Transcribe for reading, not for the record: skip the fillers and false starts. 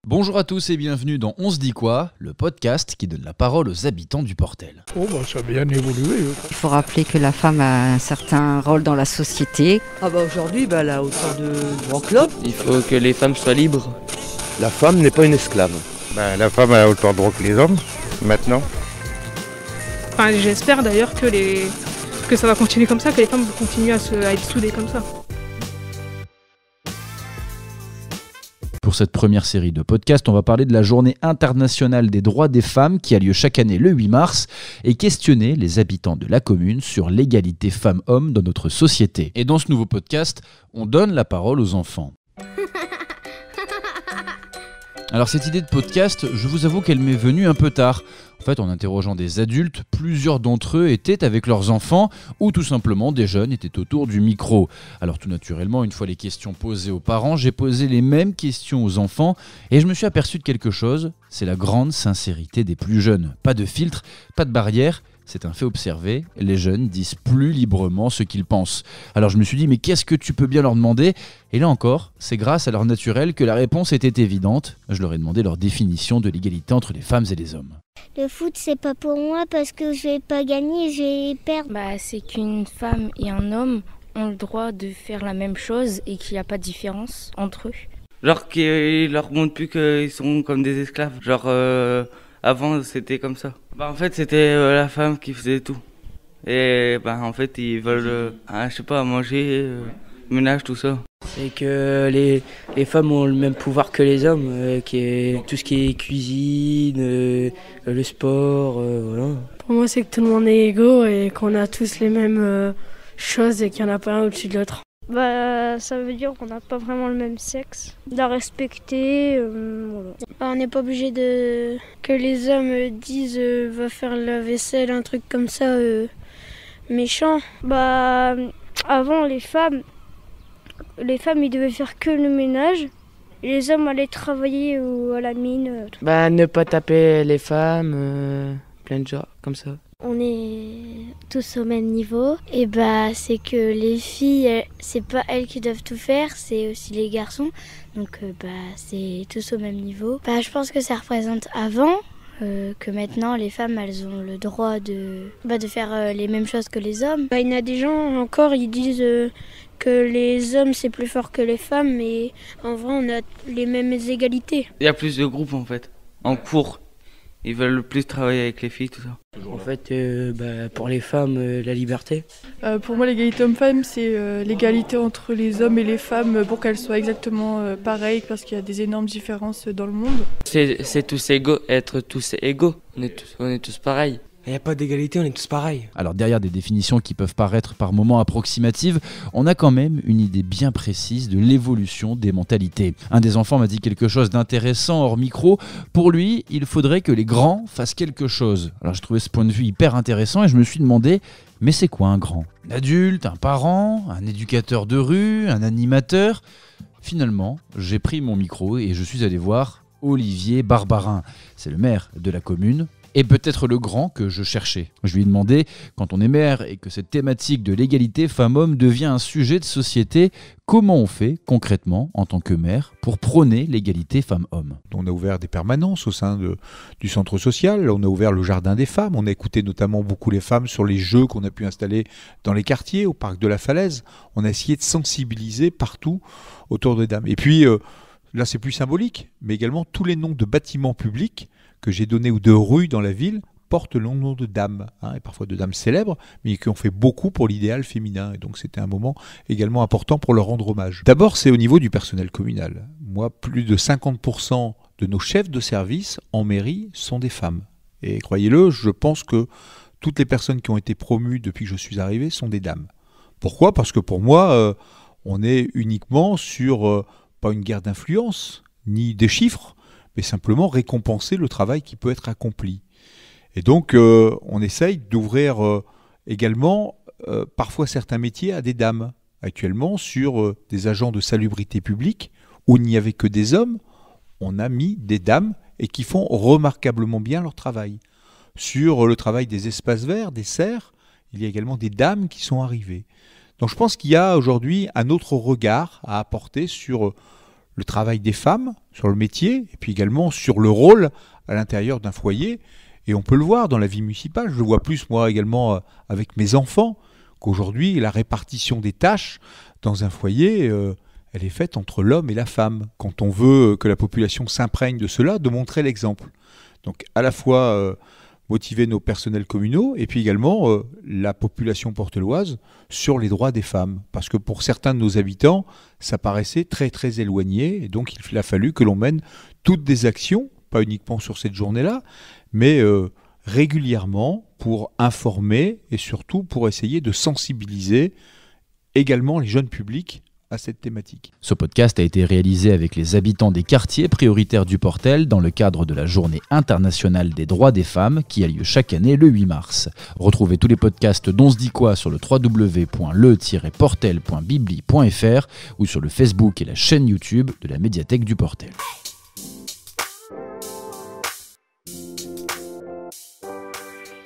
Bonjour à tous et bienvenue dans On se dit quoi, le podcast qui donne la parole aux habitants du Portel. Ça a bien évolué. Il faut rappeler que la femme a un certain rôle dans la société. Aujourd'hui, elle a autant de droits que l'homme. Il faut que les femmes soient libres. La femme n'est pas une esclave. La femme a autant de droits que les hommes, maintenant. J'espère d'ailleurs que ça va continuer comme ça, que les femmes vont continuer à être soudées comme ça. Pour cette première série de podcasts, on va parler de la Journée internationale des droits des femmes qui a lieu chaque année le 8 mars et questionner les habitants de la commune sur l'égalité femmes-hommes dans notre société. Et dans ce nouveau podcast, on donne la parole aux enfants. Alors cette idée de podcast, je vous avoue qu'elle m'est venue un peu tard. En fait, en interrogeant des adultes, plusieurs d'entre eux étaient avec leurs enfants ou tout simplement des jeunes étaient autour du micro. Alors tout naturellement, une fois les questions posées aux parents, j'ai posé les mêmes questions aux enfants et je me suis aperçu de quelque chose, c'est la grande sincérité des plus jeunes. Pas de filtre, pas de barrière. C'est un fait observé, les jeunes disent plus librement ce qu'ils pensent. Alors je me suis dit, mais qu'est-ce que tu peux bien leur demander ? Et là encore, c'est grâce à leur naturel que la réponse était évidente. Je leur ai demandé leur définition de l'égalité entre les femmes et les hommes. Le foot, c'est pas pour moi parce que je vais pas gagner, je vais perdre. C'est qu'une femme et un homme ont le droit de faire la même chose et qu'il n'y a pas de différence entre eux. Genre qu'ils leur montrent plus qu'ils sont comme des esclaves. Avant, c'était comme ça. En fait, c'était la femme qui faisait tout. Et en fait, ils veulent, manger, ménage, tout ça. C'est que les femmes ont le même pouvoir que les hommes, qui est tout ce qui est cuisine, le sport, voilà. Pour moi, c'est que tout le monde est égaux et qu'on a tous les mêmes choses et qu'il n'y en a pas un au-dessus de l'autre. Ça veut dire qu'on n'a pas vraiment le même sexe. De la respecter, voilà. On n'est pas obligé que les hommes disent va faire la vaisselle, un truc comme ça, méchant. Avant, les femmes, ils devaient faire que le ménage. Et les hommes allaient travailler à la mine. Ne pas taper les femmes, plein de gens comme ça. On est tous au même niveau. Et c'est que les filles, c'est pas elles qui doivent tout faire, c'est aussi les garçons. Donc c'est tous au même niveau. Je pense que ça représente avant que maintenant les femmes elles ont le droit de faire les mêmes choses que les hommes. Il y en a des gens encore, ils disent que les hommes c'est plus fort que les femmes, mais en vrai on a les mêmes égalités. Il y a plus de groupes en fait, en cours. Ils veulent plus travailler avec les filles, tout ça. En fait, pour les femmes, la liberté. Pour moi, l'égalité homme-femme, c'est l'égalité entre les hommes et les femmes pour qu'elles soient exactement pareilles, parce qu'il y a des énormes différences dans le monde. C'est tous égaux, être tous égaux. On est tous pareils. Il n'y a pas d'égalité, on est tous pareils. Alors derrière des définitions qui peuvent paraître par moments approximatives, on a quand même une idée bien précise de l'évolution des mentalités. Un des enfants m'a dit quelque chose d'intéressant hors micro. Pour lui, il faudrait que les grands fassent quelque chose. Alors j'ai trouvé ce point de vue hyper intéressant et je me suis demandé, mais c'est quoi un grand ? Un adulte, un parent, un éducateur de rue, un animateur ? Finalement, j'ai pris mon micro et je suis allé voir Olivier Barbarin. C'est le maire de la commune. Et peut-être le grand que je cherchais. Je lui ai demandé, quand on est maire et que cette thématique de l'égalité femmes-hommes devient un sujet de société, comment on fait concrètement en tant que maire pour prôner l'égalité femmes-hommes ? On a ouvert des permanences au sein du centre social, on a ouvert le jardin des femmes, on a écouté notamment beaucoup les femmes sur les jeux qu'on a pu installer dans les quartiers, au parc de la Falaise. On a essayé de sensibiliser partout autour des dames. Et puis, là c'est plus symbolique, mais également tous les noms de bâtiments publics que j'ai donné ou de rues dans la ville portent le nom de dames, et parfois de dames célèbres, mais qui ont fait beaucoup pour l'idéal féminin. Et donc c'était un moment également important pour leur rendre hommage. D'abord, c'est au niveau du personnel communal. Moi, plus de 50% de nos chefs de service en mairie sont des femmes. Et croyez-le, je pense que toutes les personnes qui ont été promues depuis que je suis arrivé sont des dames. Pourquoi ? Parce que pour moi, on est uniquement sur, pas une guerre d'influence, ni des chiffres, mais simplement récompenser le travail qui peut être accompli. Et donc, on essaye d'ouvrir également parfois certains métiers à des dames. Actuellement, sur des agents de salubrité publique, où il n'y avait que des hommes, on a mis des dames et qui font remarquablement bien leur travail. Sur le travail des espaces verts, des serres, il y a également des dames qui sont arrivées. Donc je pense qu'il y a aujourd'hui un autre regard à apporter sur le travail des femmes, sur le métier, et puis également sur le rôle à l'intérieur d'un foyer. Et on peut le voir dans la vie municipale. Je le vois plus, moi, également avec mes enfants, qu'aujourd'hui, la répartition des tâches dans un foyer, elle est faite entre l'homme et la femme. Quand on veut que la population s'imprègne de cela, de montrer l'exemple. Donc, à la fois motiver nos personnels communaux et puis également la population porteloise sur les droits des femmes. Parce que pour certains de nos habitants, ça paraissait très très éloigné. Et donc, il a fallu que l'on mène toutes des actions, pas uniquement sur cette journée-là, mais régulièrement pour informer et surtout pour essayer de sensibiliser également les jeunes publics à cette thématique. Ce podcast a été réalisé avec les habitants des quartiers prioritaires du Portel dans le cadre de la Journée internationale des droits des femmes qui a lieu chaque année le 8 mars. Retrouvez tous les podcasts d'On se dit quoi sur le www.le-portel.bibli.fr ou sur le Facebook et la chaîne YouTube de la médiathèque du Portel.